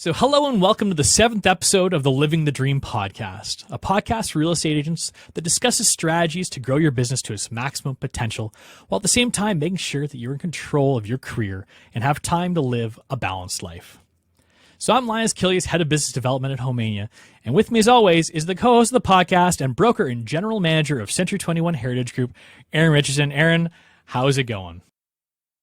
So hello and welcome to the 7th episode of the Living the Dream podcast, a podcast for real estate agents that discusses strategies to grow your business to its maximum potential, while at the same time making sure that you're in control of your career and have time to live a balanced life. So I'm Linus Killius, head of business development at Homania, and with me as always is the co-host of the podcast and broker and general manager of Century 21 Heritage Group, Aaron Richardson. Aaron, how's it going?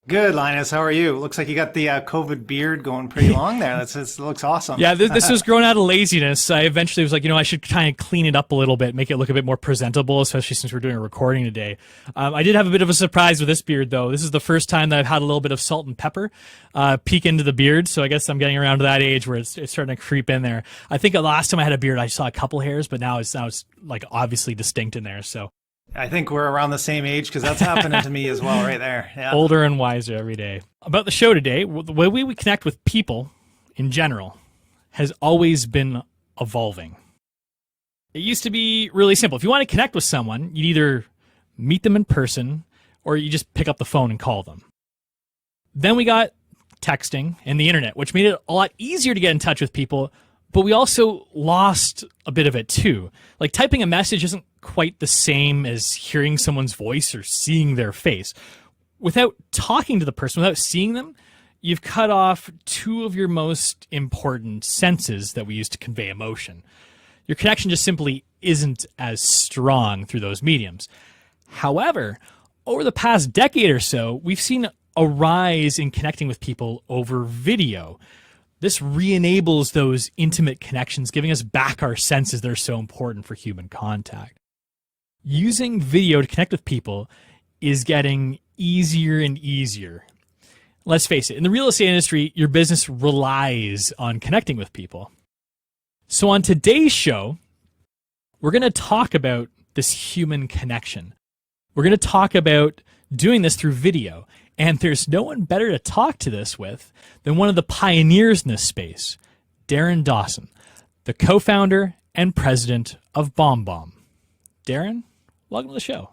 Good, Linus. How are you? Looks like you got the COVID beard going pretty long there. It looks awesome. Yeah, this was growing out of laziness. I eventually was like, I should kind of clean it up a little bit, make it look a bit more presentable, especially since we're doing a recording today. I did have a bit of a surprise with this beard, though. This is the first time that I've had a little bit of salt and pepper peek into the beard, so I guess I'm getting around to that age where it's starting to creep in there. I think the last time I had a beard, I saw a couple hairs, but now it's like obviously distinct in there, so. I think we're around the same age because that's happening to me as well right there. Yeah. Older and wiser every day. About the show today, the way we connect with people in general has always been evolving. It used to be really simple. If you want to connect with someone, you'd either meet them in person or you just pick up the phone and call them. Then we got texting and the internet, which made it a lot easier to get in touch with people, but we also lost a bit of it too. Like typing a message isn't quite the same as hearing someone's voice or seeing their face. Without talking to the person, without seeing them, you've cut off two of your most important senses that we use to convey emotion. Your connection just simply isn't as strong through those mediums. However, over the past decade or so, we've seen a rise in connecting with people over video. This re-enables those intimate connections, giving us back our senses that are so important for human contact. Using video to connect with people is getting easier and easier. Let's face it, in the real estate industry, your business relies on connecting with people. So on today's show, we're going to talk about this human connection. We're going to talk about doing this through video. And there's no one better to talk to this with than one of the pioneers in this space, Darren Dawson, the co-founder and president of BombBomb. Darren, welcome to the show.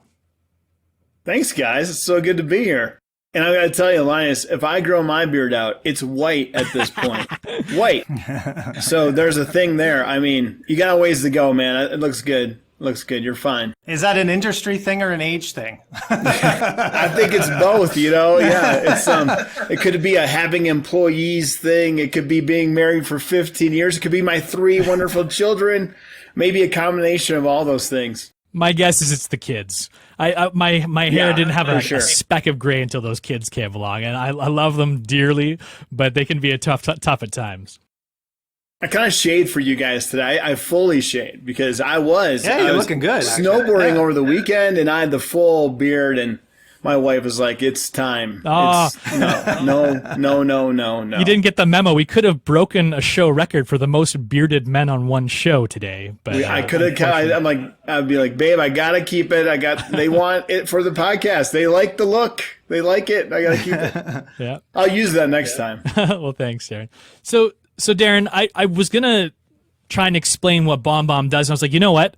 Thanks, guys. It's so good to be here. And I got to tell you, Linus, if I grow my beard out, it's white at this point. White. So there's a thing there. I mean, you got a ways to go, man. It looks good. Looks good. You're fine. Is that an industry thing or an age thing? I think it's both, Yeah, it's it could be a having employees thing. It could be being married for 15 years. It could be my 3 wonderful children. Maybe a combination of all those things. My guess is it's the kids. My hair didn't have a speck of gray until those kids came along, and I love them dearly, but they can be tough at times. I kind of shade for you guys today. I fully shade because I was looking good. Snowboarding over the weekend, and I had the full beard, and my wife was like, "It's time." Oh. No. You didn't get the memo. We could have broken a show record for the most bearded men on one show today, but I could have. I'd be like, "Babe, I gotta keep it. They want it for the podcast. They like the look. They like it. I gotta keep it." Yeah, I'll use that next time. Well, thanks, Darren. So Darren, I was going to try and explain what BombBomb does. And I was like, you know what?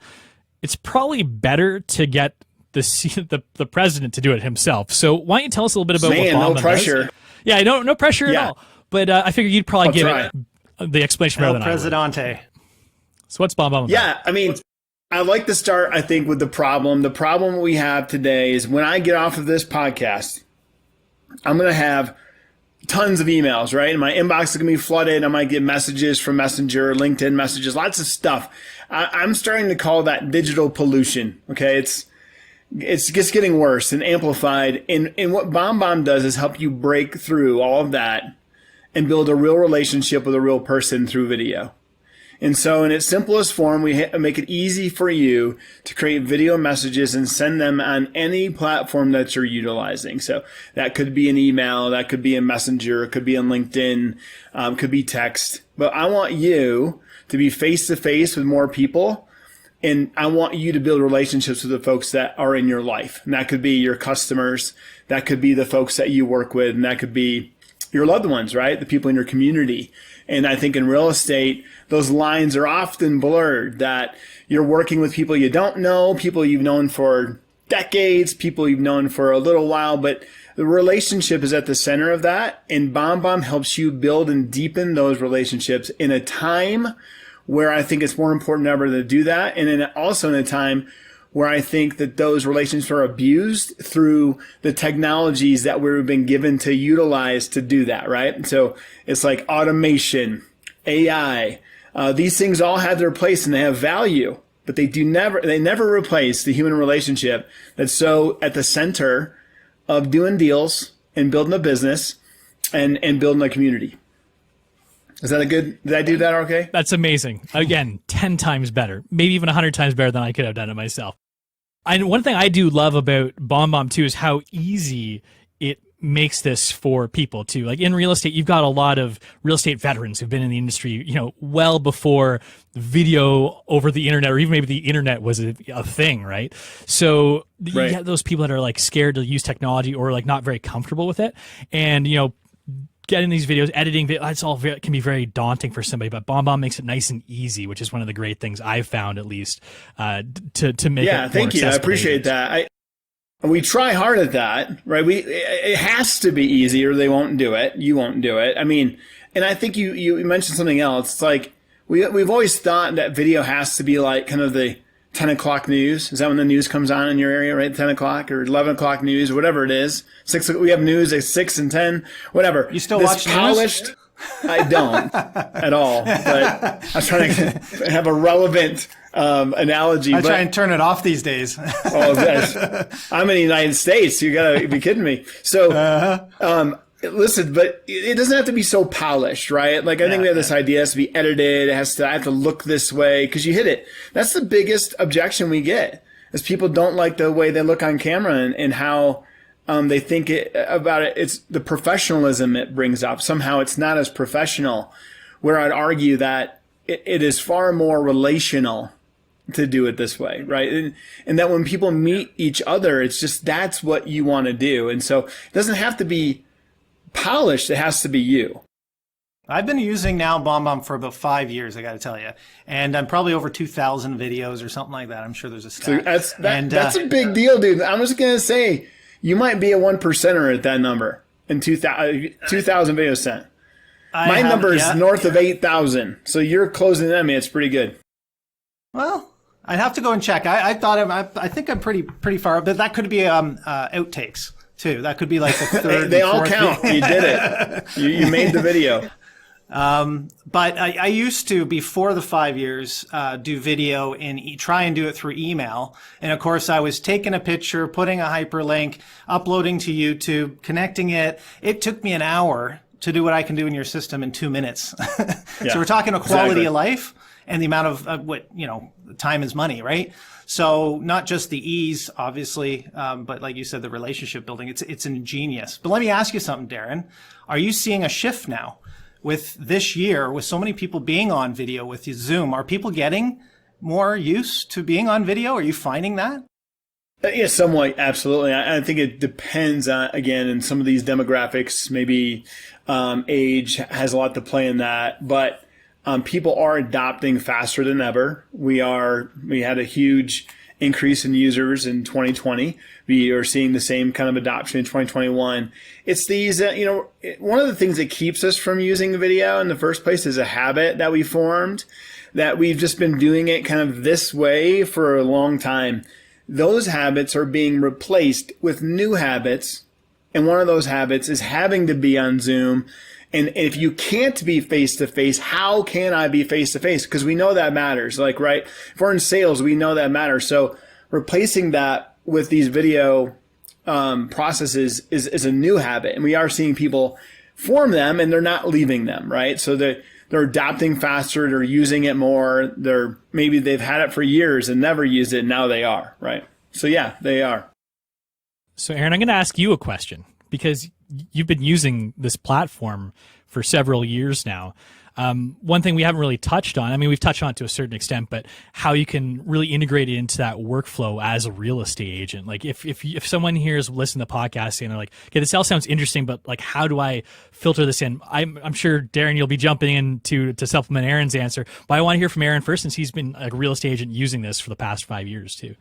It's probably better to get the president to do it himself. So why don't you tell us a little bit about what BombBomb no pressure. does? Yeah, no pressure at all. But I figured you'd probably give it the explanation better than Presidente. I would. So what's BombBomb about? Yeah, I mean, I'd like to start, I think, with the problem. The problem we have today is when I get off of this podcast, I'm going to have tons of emails, right? And my inbox is going to be flooded. I might get messages from Messenger, LinkedIn messages, lots of stuff. I'm starting to call that digital pollution. Okay. It's just getting worse and amplified. And what BombBomb does is help you break through all of that and build a real relationship with a real person through video. And so in its simplest form, we make it easy for you to create video messages and send them on any platform that you're utilizing. So that could be an email, that could be a messenger, it could be on LinkedIn, could be text. But I want you to be face-to-face with more people, and I want you to build relationships with the folks that are in your life. And that could be your customers, that could be the folks that you work with, and that could be your loved ones, right? The people in your community. And I think in real estate, those lines are often blurred, that you're working with people you don't know, people you've known for decades, people you've known for a little while, but the relationship is at the center of that. And BombBomb helps you build and deepen those relationships in a time where I think it's more important than ever to do that. And then also in a time where I think that those relationships are abused through the technologies that we've been given to utilize to do that, right? So it's like automation, AI, these things all have their place and they have value, but they never replace the human relationship that's so at the center of doing deals and building a business and building a community. Is that did I do that okay? That's amazing. Again, 10 times better, maybe even 100 times better than I could have done it myself. And one thing I do love about BombBomb too is how easy it makes this for people too. Like in real estate, you've got a lot of real estate veterans who've been in the industry, well before video over the internet, or even maybe the internet was a thing, right? So right. You have those people that are like scared to use technology or like not very comfortable with it. And, getting these videos, editing, that's all can be very daunting for somebody, but BombBomb makes it nice and easy, which is one of the great things I've found, at least, to make it more thank you. I appreciate that. We try hard at that, right? It has to be easy or they won't do it. You won't do it. I mean, and I think you mentioned something else. It's like we've always thought that video has to be like kind of the 10 o'clock news. Is that when the news comes on in your area, right? 10 o'clock or 11 o'clock news or whatever it is. We have news at 6 and 10, whatever. You still watch polished news? I don't at all, but I was trying to have a relevant analogy. I try and turn it off these days. I'm in the United States. You gotta be kidding me. So, listen, but it doesn't have to be so polished, right? Like I think we have this idea it has to be edited. I have to look this way because you hit it. That's the biggest objection we get is people don't like the way they look on camera and how they think about it. It's the professionalism it brings up. Somehow it's not as professional, where I'd argue that it is far more relational to do it this way, right? And that when people meet each other, it's just that's what you want to do. And so it doesn't have to be polished, it has to be you. I've been using now BombBomb for about 5 years, I got to tell you, and I'm probably over 2,000 videos or something like that. I'm sure there's a stat. So that's a big deal, dude. I'm just gonna say you might be a 1%er at that number in 2,000 videos sent. My number is north of 8,000, so you're closing in on me. It's pretty good. Well, I'd have to go and check. I think I'm pretty far, but that could be outtakes too. That could be like the third. They all count. You did it. You made the video. But I used to, before the 5 years, do video and try and do it through email. And of course, I was taking a picture, putting a hyperlink, uploading to YouTube, connecting it. It took me an hour to do what I can do in your system in 2 minutes. So we're talking a quality of life and the amount of time is money, right? So not just the ease, obviously, but like you said, the relationship building, it's ingenious. But let me ask you something, Darren. Are you seeing a shift now with this year, with so many people being on video with Zoom? Are people getting more used to being on video? Are you finding that? Yeah, somewhat, absolutely. I think it depends on, again, in some of these demographics, maybe age has a lot to play in that, but people are adopting faster than ever. We had a huge increase in users in 2020. We are seeing the same kind of adoption in 2021. It's these, one of the things that keeps us from using video in the first place is a habit that we formed, that we've just been doing it kind of this way for a long time. Those habits are being replaced with new habits. And one of those habits is having to be on Zoom. And if you can't be face-to-face, how can I be face-to-face? Because we know that matters. Like, right? If we're in sales, we know that matters. So replacing that with these video processes is a new habit. And we are seeing people form them and they're not leaving them, right? So they're adopting faster. They're using it more. Maybe they've had it for years and never used it. And now they are, right? So yeah, they are. So Aaron, I'm going to ask you a question because you've been using this platform for several years now. One thing we haven't really touched on, I mean, we've touched on it to a certain extent, but how you can really integrate it into that workflow as a real estate agent. Like if someone here is listening to the podcast and they're like, okay, this all sounds interesting, but like, how do I filter this in? I'm sure Darren, you'll be jumping in to supplement Aaron's answer, but I want to hear from Aaron first, since he's been a real estate agent using this for the past 5 years too.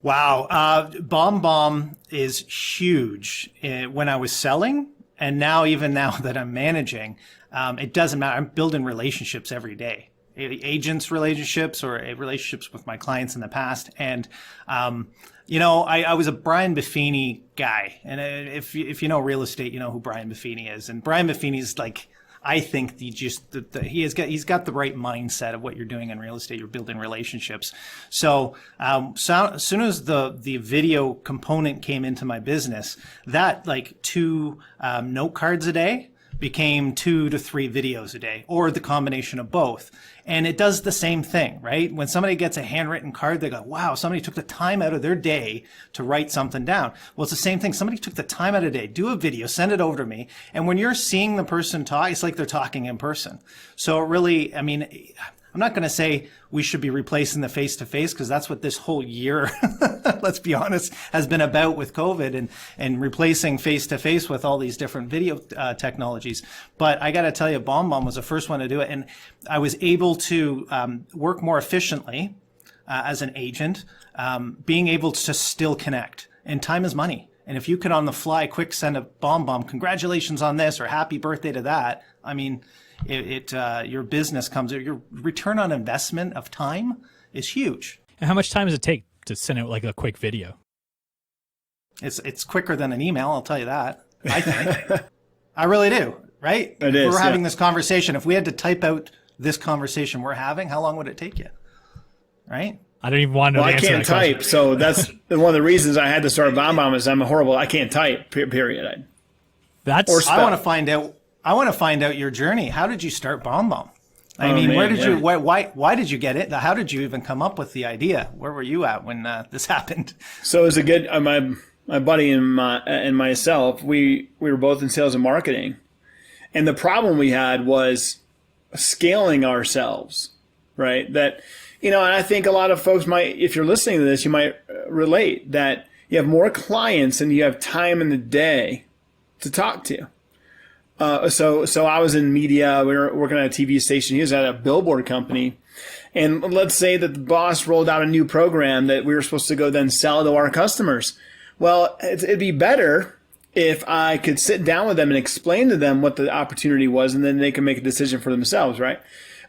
Wow. BombBomb is huge when I was selling. And now, even now that I'm managing, it doesn't matter. I'm building relationships every day, agents relationships or relationships with my clients in the past. And, I was a Brian Buffini guy. And if you know real estate, you know who Brian Buffini is. And Brian Buffini is like, I think he's got the right mindset of what you're doing in real estate. You're building relationships. So as soon as the video component came into my business, that like 2 note cards a day became 2 to 3 videos a day, or the combination of both. And it does the same thing, right? When somebody gets a handwritten card, they go, wow, somebody took the time out of their day to write something down. Well, it's the same thing. Somebody took the time out of their day, do a video, send it over to me. And when you're seeing the person talk, it's like they're talking in person. So really, I mean, I'm not going to say we should be replacing the face-to-face, because that's what this whole year, let's be honest, has been about with COVID and replacing face-to-face with all these different video technologies. But I got to tell you, BombBomb was the first one to do it. And I was able to work more efficiently as an agent, being able to still connect. And time is money. And if you could on the fly quick send a BombBomb, congratulations on this, or happy birthday to that, I mean, your business your return on investment of time is huge. And how much time does it take to send out like a quick video? It's quicker than an email, I'll tell you that. I think. I really do, right? It is. We're having this conversation. If we had to type out this conversation we're having, how long would it take you? Right? I don't even want to know the answer to I can't that question. type, so that's one of the reasons I had to start BombBomb is I'm horrible. I can't type, period. I want to find out your journey. How did you start BombBomb? Why did you get it? How did you even come up with the idea? Where were you at when this happened? So it was a good, my buddy and myself, we were both in sales and marketing. And the problem we had was scaling ourselves, right? That, and I think a lot of folks might, if you're listening to this, you might relate that you have more clients than you have time in the day to talk to. So I was in media. We were working at a TV station. He was at a billboard company. And let's say that the boss rolled out a new program that we were supposed to go then sell to our customers. Well, it'd be better if I could sit down with them and explain to them what the opportunity was, and then they can make a decision for themselves, right?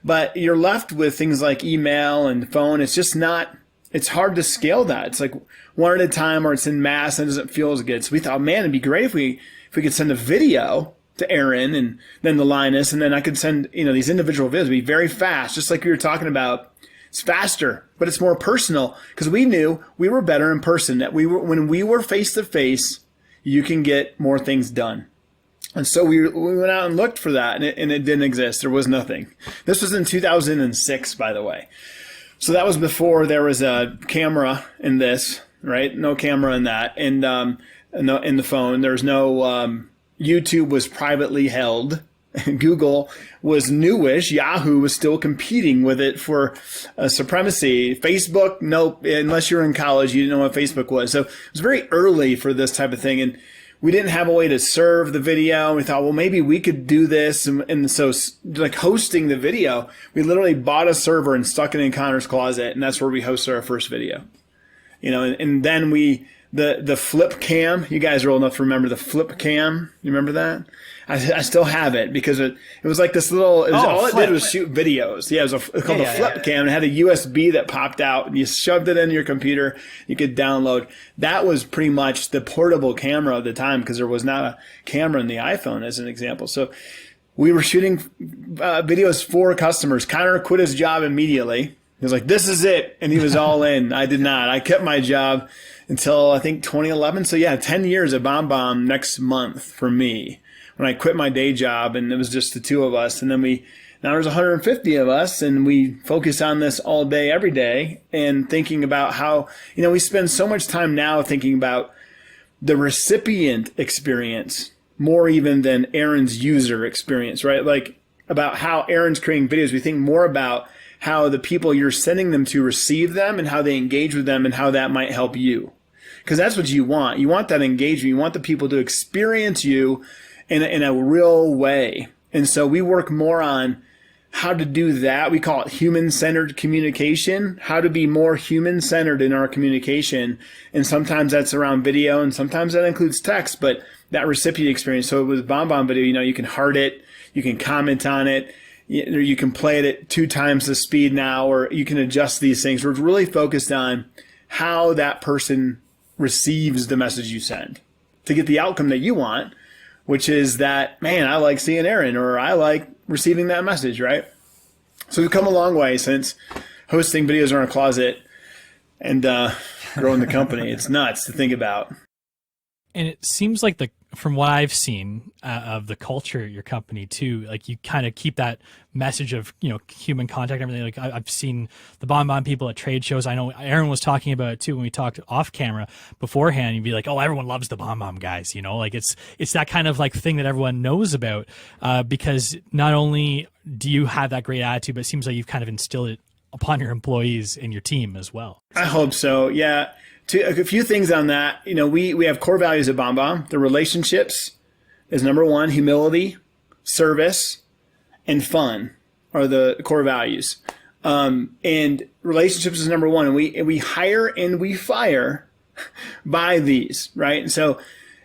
But you're left with things like email and phone. It's just not, it's hard to scale that. It's like one at a time, or it's in mass and it doesn't feel as good. So we thought, man, it'd be great if we could send a video to Aaron and then to Linus, and then I could send, these individual videos. It'd be very fast, just like we were talking about. It's faster, but it's more personal, because we knew we were better in person. That when we were face to face, you can get more things done. And so we went out and looked for that, and it didn't exist. There was nothing. This was in 2006, by the way. So that was before there was a camera in this, right? No camera in that, and in the phone. There's no YouTube was privately held. Google was newish. Yahoo was still competing with it for supremacy. Facebook, nope. Unless you're in college, you didn't know what Facebook was. So it was very early for this type of thing. And we didn't have a way to serve the video. We thought, well, maybe we could do this. And so like hosting the video, we literally bought a server and stuck it in Connor's closet. And that's where we hosted our first video. And then the flip cam, you guys are old enough to remember the flip cam. You remember that? I still have it, because it was like this little, all it did was shoot videos. Yeah, it was called a flip cam. It had a USB that popped out, and you shoved it in your computer. You could download. That was pretty much the portable camera of the time, because there was not a camera in the iPhone, as an example. So we were shooting videos for customers. Connor quit his job immediately. He was like, this is it. And he was all in. I did not. I kept my job until I think 2011. So yeah, 10 years at BombBomb next month for me, when I quit my day job, and it was just the two of us. And then now there's 150 of us, and we focus on this all day, every day, and thinking about how, we spend so much time now thinking about the recipient experience more even than Aaron's user experience, right? Like about how Aaron's creating videos. We think more about how the people you're sending them to receive them and how they engage with them and how that might help you. Because that's what you want. You want that engagement. You want the people to experience you in a real way. And so we work more on how to do that. We call it human-centered communication, how to be more human-centered in our communication. And sometimes that's around video, and sometimes that includes text, but that recipient experience. So with BombBomb video, you can heart it, you can comment on it, you can play it at 2 times the speed now, or you can adjust these things. We're really focused on how that person receives the message you send to get the outcome that you want, which is that, man, I like seeing Aaron, or I like receiving that message, right? So we've come a long way since hosting videos in our closet and growing the company. It's nuts to think about. And it seems like from what I've seen of the culture at your company too, like you kind of keep that message of, human contact and everything. Like I've seen the BombBomb people at trade shows. I know Aaron was talking about it too when we talked off camera beforehand. You'd be like, oh, everyone loves the BombBomb guys, like it's that kind of like thing that everyone knows about, because not only do you have that great attitude, but it seems like you've kind of instilled it upon your employees and your team as well. I hope so. Yeah. A few things on that. We have core values at BombBomb. The relationships is number 1. Humility, service, and fun are the core values. And relationships is number 1. And we hire and we fire by these, right? And so,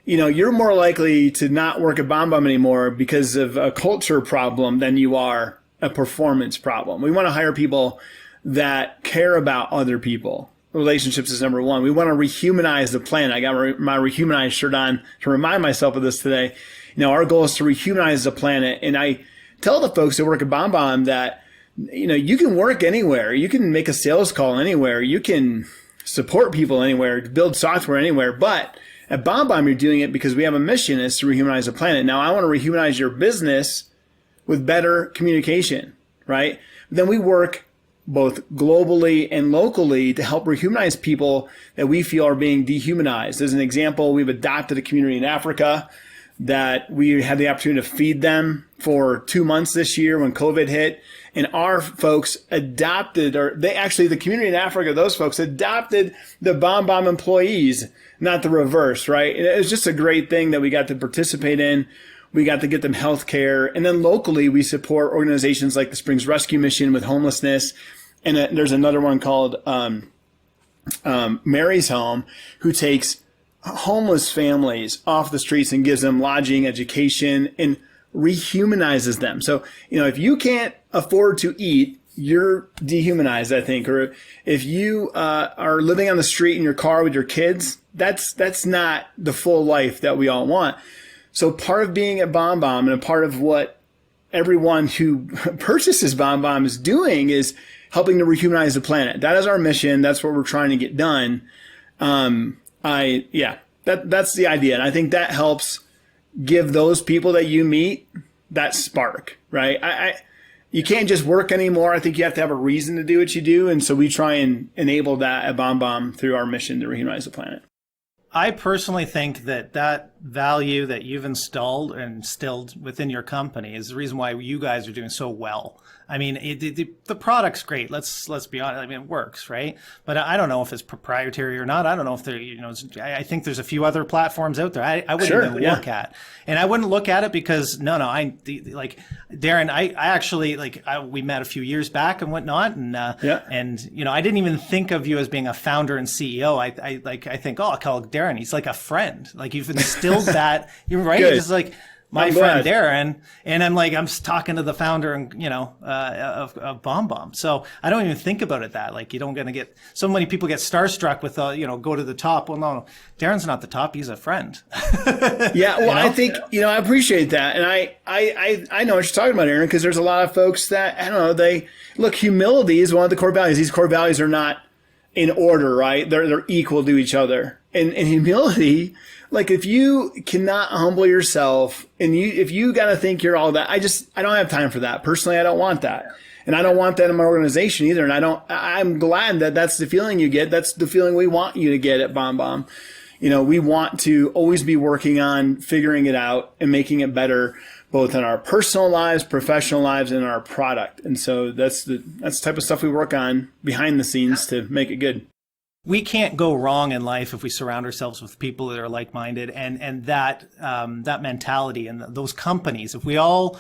you're more likely to not work at BombBomb anymore because of a culture problem than you are a performance problem. We want to hire people that care about other people. Relationships is number 1. We want to rehumanize the planet. I got my Rehumanize shirt on to remind myself of this today. Our goal is to rehumanize the planet. And I tell the folks that work at BombBomb that, you can work anywhere. You can make a sales call anywhere. You can support people anywhere, build software anywhere. But at BombBomb, you're doing it because we have a mission is to rehumanize the planet. Now, I want to rehumanize your business with better communication, right? Then we work both globally and locally to help rehumanize people that we feel are being dehumanized. As an example, we've adopted a community in Africa that we had the opportunity to feed them for 2 months this year when COVID hit. And our folks adopted, the community in Africa, those folks adopted the BombBomb employees, not the reverse, right? And it was just a great thing that we got to participate in. We got to get them health care. And then locally, we support organizations like the Springs Rescue Mission with homelessness. And there's another one called Mary's Home, who takes homeless families off the streets and gives them lodging, education, and rehumanizes them. So, if you can't afford to eat, you're dehumanized, I think. Or if you are living on the street in your car with your kids, that's not the full life that we all want. So part of being at BombBomb and a part of what everyone who purchases BombBomb is doing is helping to rehumanize the planet. That is our mission. That's what we're trying to get done. That's the idea. And I think that helps give those people that you meet that spark, right? You can't just work anymore. I think you have to have a reason to do what you do. And so we try and enable that at BombBomb through our mission to rehumanize the planet. I personally think that value that you've instilled within your company is the reason why you guys are doing so well. I mean, the product's great. Let's be honest. I mean, it works, right? But I don't know if it's proprietary or not. I don't know if there, I think there's a few other platforms out there. I wouldn't even look at, and I wouldn't look at it because like Darren, I actually we met a few years back and whatnot, and I didn't even think of you as being a founder and CEO. I think, oh, I'll call Darren. He's like a friend. Like you've instilled that. You're right. Good. It's like my friend Darren, and I'm talking to the founder and of BombBomb. So I don't even think about it that like you don't gonna get so many people get starstruck with go to the top. Well, no, Darren's not the top. He's a friend. Yeah, well, I think I appreciate that, and I know what you're talking about, Aaron, because there's a lot of folks that I don't know. They look, humility is one of the core values. These core values are not in order, right? They're equal to each other, and humility. Like if you cannot humble yourself and if you got to think you're all that, I don't have time for that. Personally, I don't want that. And I don't want that in my organization either. And I'm glad that that's the feeling you get. That's the feeling we want you to get at BombBomb. We want to always be working on figuring it out and making it better, both in our personal lives, professional lives, and our product. And so that's the type of stuff we work on behind the scenes to make it good. We can't go wrong in life if we surround ourselves with people that are like-minded, and that mentality and those companies. If we all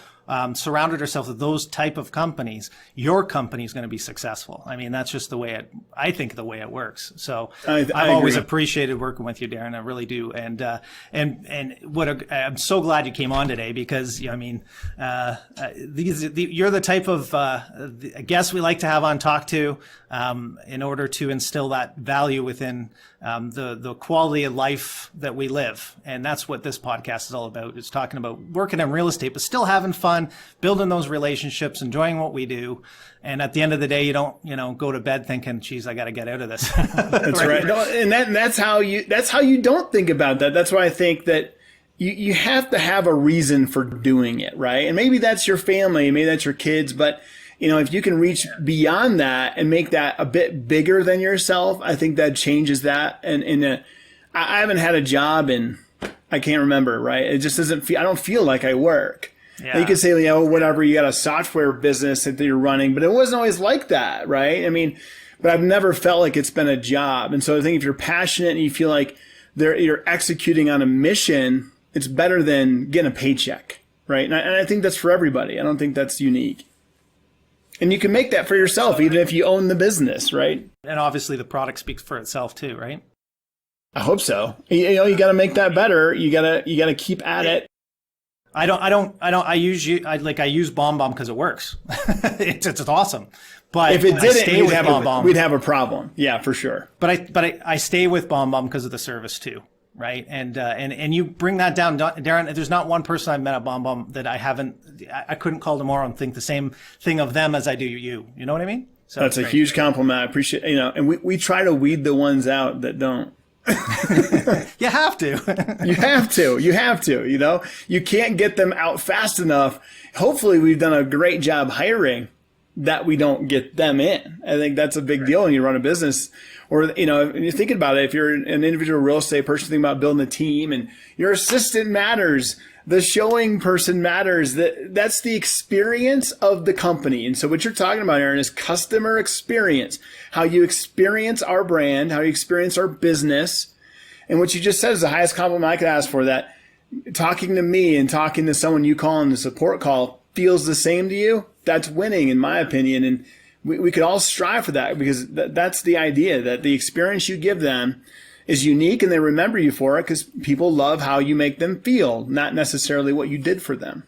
surrounded ourselves with those type of companies, your company is going to be successful. I mean, that's just the way I think the way it works. So I've always appreciated working with you, Darren. I really do. And I'm so glad you came on today because, I mean, you're the type of guest we like to have on Talk To in order to instill that value within the quality of life that we live. And that's what this podcast is all about. It's talking about working in real estate, but still having fun, building those relationships, enjoying what we do. And at the end of the day, you don't, go to bed thinking, geez, I got to get out of this. That's right. No, and that's how you don't think about that. That's why I think that you have to have a reason for doing it, right? And maybe that's your family, maybe that's your kids, but if you can reach beyond that and make that a bit bigger than yourself, I think that changes that. And I haven't had a job in, I can't remember, right? It just doesn't feel, I don't feel like I work. Yeah. You could say, whatever, you got a software business that you're running, but it wasn't always like that, right? I mean, but I've never felt like it's been a job. And so I think if you're passionate and you feel like you're executing on a mission, it's better than getting a paycheck, right? And I think that's for everybody. I don't think that's unique. And you can make that for yourself, even if you own the business, right? And obviously the product speaks for itself too, right? I hope so. You got to make that better. You got to keep at it. I use BombBomb because it works. It's awesome. But if it didn't, we'd have a problem. Yeah, for sure. But I stay with BombBomb because of the service too. Right. And you bring that down, Darren. There's not one person I've met at BombBomb that I couldn't call tomorrow and think the same thing of them as I do you. You know what I mean? So that's a huge compliment. I appreciate, and we try to weed the ones out that don't. You have to. You have to, you can't get them out fast enough. Hopefully we've done a great job hiring that we don't get them in. I think that's a big deal when you run a business. Or, if you're thinking about it, if you're an individual real estate person thinking about building a team and your assistant matters, the showing person matters, that's the experience of the company. And so what you're talking about, Aaron, is customer experience, how you experience our brand, how you experience our business. And what you just said is the highest compliment I could ask for, that talking to me and talking to someone you call on the support call feels the same to you. That's winning, in my opinion. And we could all strive for that, because that's the idea, that the experience you give them is unique and they remember you for it, because people love how you make them feel, not necessarily what you did for them.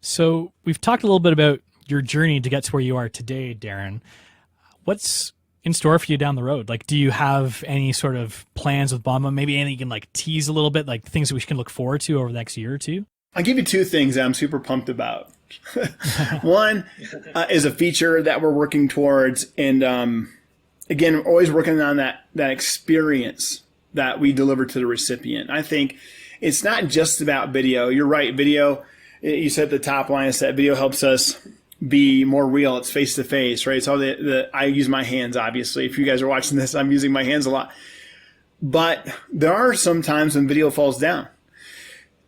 So we've talked a little bit about your journey to get to where you are today, Darren. What's in store for you down the road? Like, do you have any sort of plans with BombBomb? Maybe anything you can like tease a little bit, like things that we can look forward to over the next year or two? I'll give you two things that I'm super pumped about. One is a feature that we're working towards. And again, we're always working on that experience that we deliver to the recipient. I think it's not just about video. You're right. Video, you said the top line is that video helps us be more real. It's face to face, right? So I use my hands, obviously. If you guys are watching this, I'm using my hands a lot. But there are some times when video falls down.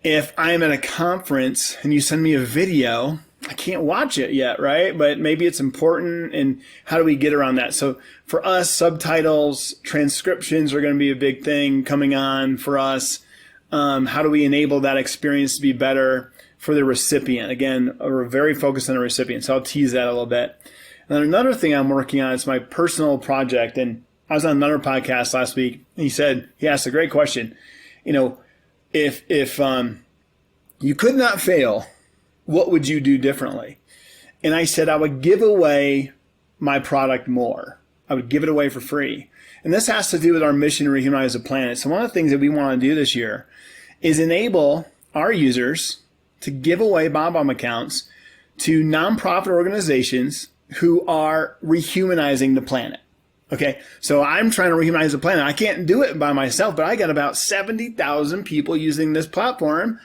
If I'm at a conference and you send me a video, I can't watch it yet, right? But maybe it's important, and how do we get around that? So for us, subtitles, transcriptions are going to be a big thing coming on for us. How do we enable that experience to be better for the recipient? Again, we're very focused on the recipient, so I'll tease that a little bit. And then another thing I'm working on is my personal project. And I was on another podcast last week, and he asked a great question. If you could not fail, what would you do differently? And I said I would give away my product more. I would give it away for free. And this has to do with our mission to rehumanize the planet. So one of the things that we want to do this year is enable our users to give away BombBomb accounts to nonprofit organizations who are rehumanizing the planet. Okay, so I'm trying to rehumanize the planet. I can't do it by myself, but I got about 70,000 people using this platform.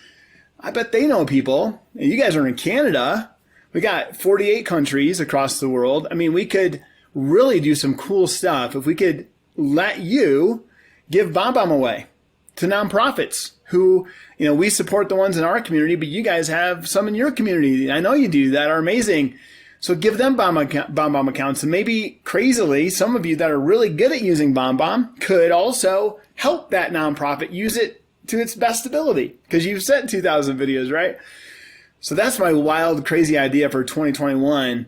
I bet they know people. And you guys are in Canada. We got 48 countries across the world. I mean, we could really do some cool stuff if we could let you give BombBomb away to nonprofits who, we support the ones in our community, but you guys have some in your community. I know you do, that are amazing. So give them BombBomb accounts, and maybe crazily, some of you that are really good at using BombBomb could also help that nonprofit use it to its best ability, because you've sent 2,000 videos, right? So that's my wild, crazy idea for 2021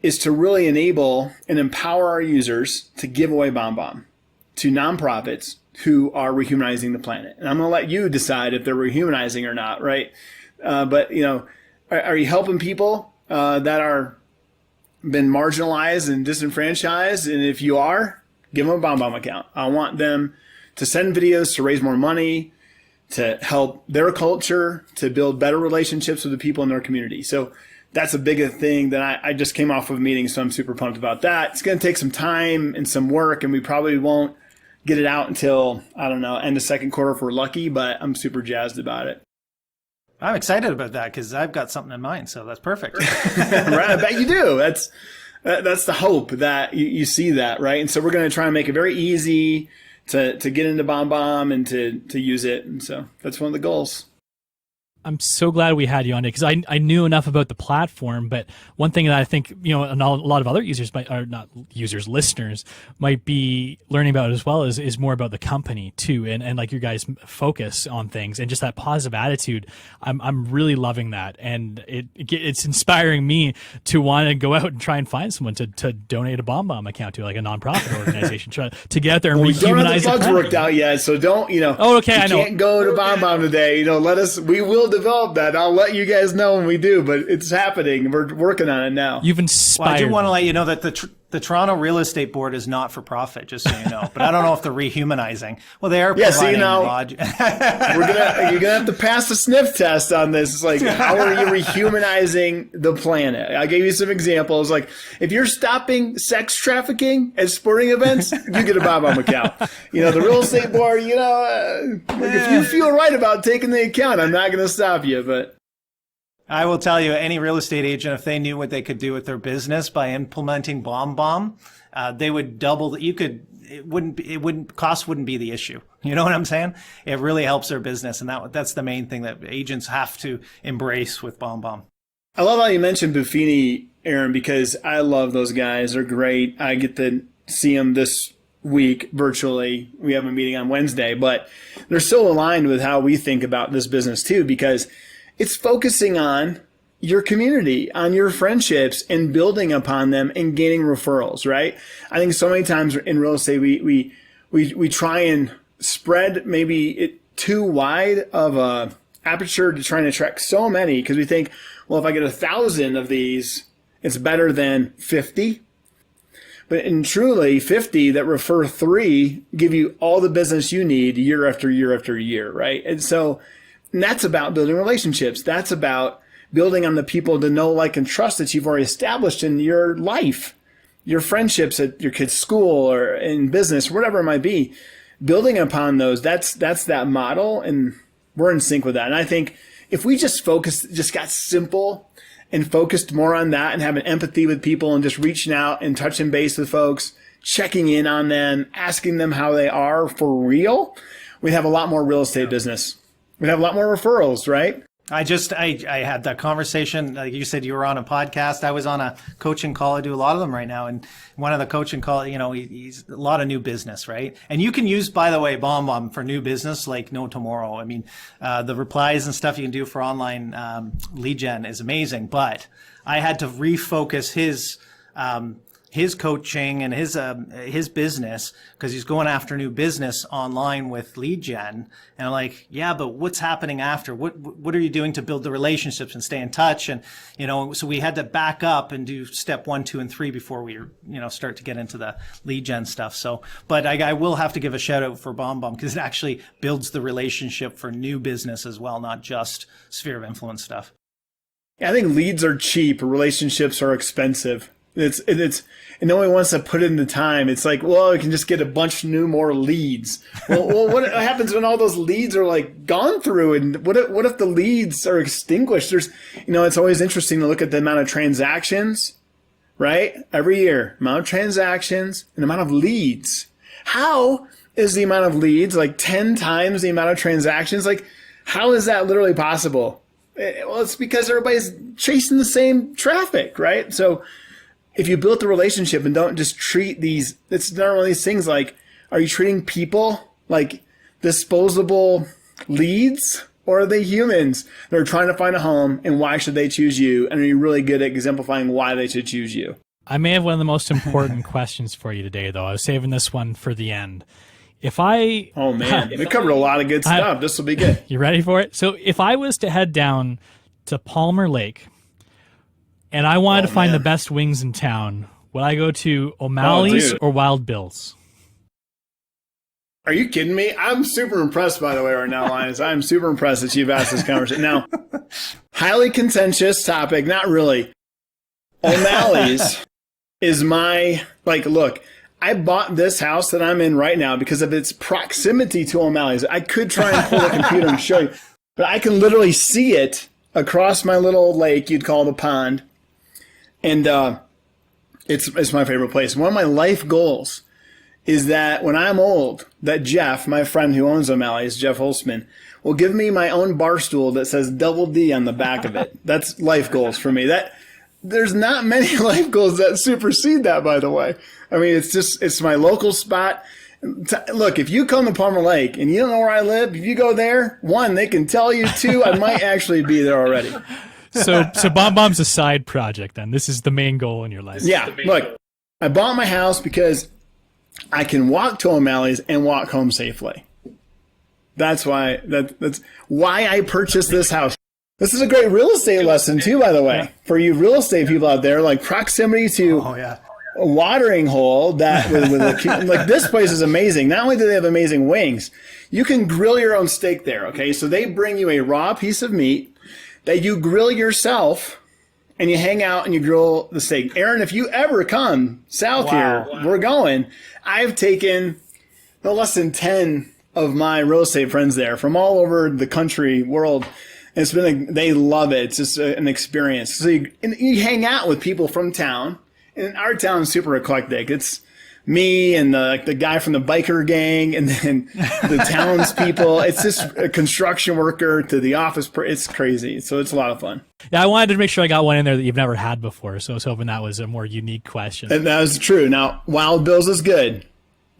is to really enable and empower our users to give away BombBomb to nonprofits who are rehumanizing the planet. And I'm going to let you decide if they're rehumanizing or not, right? But, are you helping people that are been marginalized and disenfranchised? And if you are, give them a BombBomb account. I want them to send videos to raise more money, to help their culture, to build better relationships with the people in their community. So that's a big thing that I just came off of a meeting, so I'm super pumped about that. It's going to take some time and some work, and we probably won't get it out until, I don't know, end of second quarter if we're lucky, but I'm super jazzed about it. I'm excited about that because I've got something in mind, so that's perfect. Right, I bet you do. That's the hope that you see that, right? And so we're going to try and make it very easy to get into BombBomb and to use it. And so that's one of the goals. I'm so glad we had you on it because I knew enough about the platform, but one thing that I think, and a lot of other users listeners might be learning about as well is more about the company too. And like your guys' focus on things and just that positive attitude. I'm really loving that. And it's inspiring me to want to go out and try and find someone to donate a BombBomb account to, like a nonprofit organization, to get out there and rehumanize we don't have the bugs worked out yet. So don't, Oh, okay. I know. Can't go to BombBomb today. We will develop that. I'll let you guys know when we do, but it's happening. We're working on it now. You've inspired. Well, I do want to let you know that the Toronto Real Estate Board is not for profit, just so you know. But I don't know if they're rehumanizing. Well, they are providing logic. You're gonna have to pass the sniff test on this. It's like, how are you rehumanizing the planet? I gave you some examples. Like, if you're stopping sex trafficking at sporting events, you get a BombBomb account. The Real Estate Board. If you feel right about taking the account, I'm not gonna stop you, but. I will tell you, any real estate agent, if they knew what they could do with their business by implementing BombBomb, they would double. Cost wouldn't be the issue. You know what I'm saying? It really helps their business, and that's the main thing that agents have to embrace with BombBomb. I love how you mentioned Buffini, Aaron, because I love those guys. They're great. I get to see them this week virtually. We have a meeting on Wednesday, but they're so aligned with how we think about this business too, because it's focusing on your community, on your friendships, and building upon them and gaining referrals, right? I think so many times in real estate, we try and spread maybe it too wide of a aperture to try and attract so many, because we think, well, if I get 1,000 of these, it's better than 50. But in truly, 50 that refer 3 give you all the business you need year after year after year, right? And that's about building relationships. That's about building on the people to know, like, and trust that you've already established in your life, your friendships at your kid's school or in business, whatever it might be. Building upon those, that's that model, and we're in sync with that. And I think if we just got simple and focused more on that and having empathy with people and just reaching out and touching base with folks, checking in on them, asking them how they are for real, we'd have a lot more real estate business. We'd have a lot more referrals, right? I had that conversation. Like you said, you were on a podcast. I was on a coaching call. I do a lot of them right now. And one of the coaching call, he's a lot of new business, right? And you can use, by the way, BombBomb for new business like no tomorrow. I mean, the replies and stuff you can do for online lead gen is amazing. But I had to refocus his coaching and his business because he's going after new business online with lead gen. And I'm like, yeah, but what's happening after? What are you doing to build the relationships and stay in touch? And, so we had to back up and do step 1, 2, and 3 before we, start to get into the lead gen stuff. So, but I will have to give a shout out for BombBomb because it actually builds the relationship for new business as well, not just sphere of influence stuff. Yeah, I think leads are cheap. Relationships are expensive. And no one wants to put in the time. It's like, well, we can just get a bunch more leads. Well, what happens when all those leads are like gone through? And what if the leads are extinguished? It's always interesting to look at the amount of transactions, right? Every year, amount of transactions and amount of leads. How is the amount of leads like 10 times the amount of transactions? Like, how is that literally possible? Well, it's because everybody's chasing the same traffic, right? So if you build the relationship and don't just treat it's not one of these things like, are you treating people like disposable leads Or are they humans that are trying to find a home, and why should they choose you? And are you really good at exemplifying why they should choose you? I may have one of the most important questions for you today, though. I was saving this one for the end. Oh, man. We covered a lot of good stuff. This will be good. You ready for it? So if I was to head down to Palmer Lake and I wanted to find the best wings in town, would I go to O'Malley's or Wild Bill's? Are you kidding me? I'm super impressed, by the way, right now, Linus. I'm super impressed that you've asked this conversation. Now, highly contentious topic. Not really. O'Malley's is look, I bought this house that I'm in right now because of its proximity to O'Malley's. I could try and pull the computer and show you, but I can literally see it across my little lake you'd call the pond. And it's my favorite place. One of my life goals is that when I'm old, that Jeff, my friend who owns O'Malley's, Jeff Holzman, will give me my own bar stool that says Double D on the back of it. That's life goals for me. There's not many life goals that supersede that, by the way. I mean, it's my local spot. Look, if you come to Palmer Lake and you don't know where I live, if you go there, one, they can tell you. Two, I might actually be there already. So BombBomb's a side project then. This is the main goal in your life. Yeah, look, I bought my house because I can walk to O'Malley's and walk home safely. That's why I purchased this house. This is a great real estate lesson too, by the way, for you real estate people out there. Like proximity to a watering hole that like this place is amazing. Not only do they have amazing wings, you can grill your own steak there. Okay, so they bring you a raw piece of meat that you grill yourself. And you hang out and you grill the steak. Aaron, if you ever come south here, we're going. I've taken no less than 10 of my real estate friends there from all over the country, world. And they love it. It's just an experience. So you hang out with people from town. And our town is super eclectic. It's me and the guy from the biker gang, and then the townspeople. It's just a construction worker to the office. It's crazy. So it's a lot of fun. Yeah, I wanted to make sure I got one in there that you've never had before. So I was hoping that was a more unique question. And that was true. Now, Wild Bill's is good,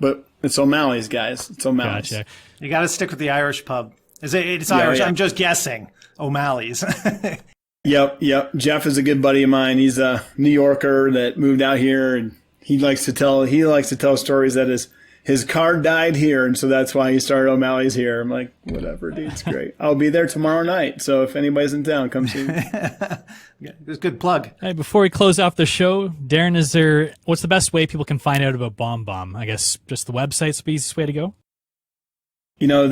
but it's O'Malley's, guys. It's O'Malley's. Gotcha. You got to stick with the Irish pub. It's Irish. Yeah. I'm just guessing. O'Malley's. Yep. Jeff is a good buddy of mine. He's a New Yorker that moved out here, and he likes to tell stories that his car died here, and so that's why he started O'Malley's here. I'm like, whatever, dude, it's great. I'll be there tomorrow night, so if anybody's in town, come see me. It's a good plug. Hey, before we close off the show, Darren, what's the best way people can find out about BombBomb? I guess just the website's the easiest way to go? You know,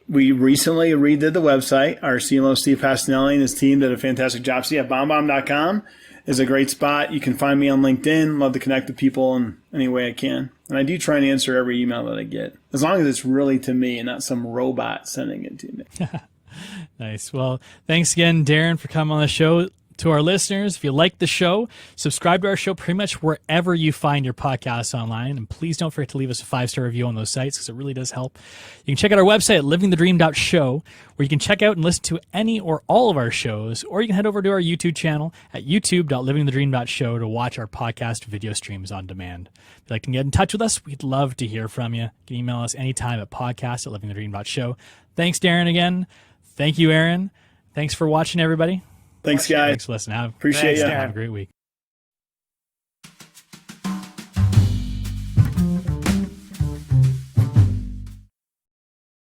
we recently redid the website. Our CMO, Steve Pastinelli, and his team did a fantastic job. So yeah, BombBomb.com is a great spot. You can find me on LinkedIn. Love to connect with people in any way I can. And I do try and answer every email that I get, as long as it's really to me and not some robot sending it to me. Nice. Well, thanks again, Darren, for coming on the show. To our listeners, if you like the show, subscribe to our show pretty much wherever you find your podcasts online. And please don't forget to leave us a 5-star review on those sites because it really does help. You can check out our website at livingthedream.show, where you can check out and listen to any or all of our shows, or you can head over to our YouTube channel at youtube.livingthedream.show to watch our podcast video streams on demand. If you'd like to get in touch with us, we'd love to hear from you. You can email us anytime at podcast@livingthedream.show. Thanks, Darren, again. Thank you, Aaron. Thanks for watching, everybody. Thanks, guys. Thanks for listening. Appreciate you. Have a great week.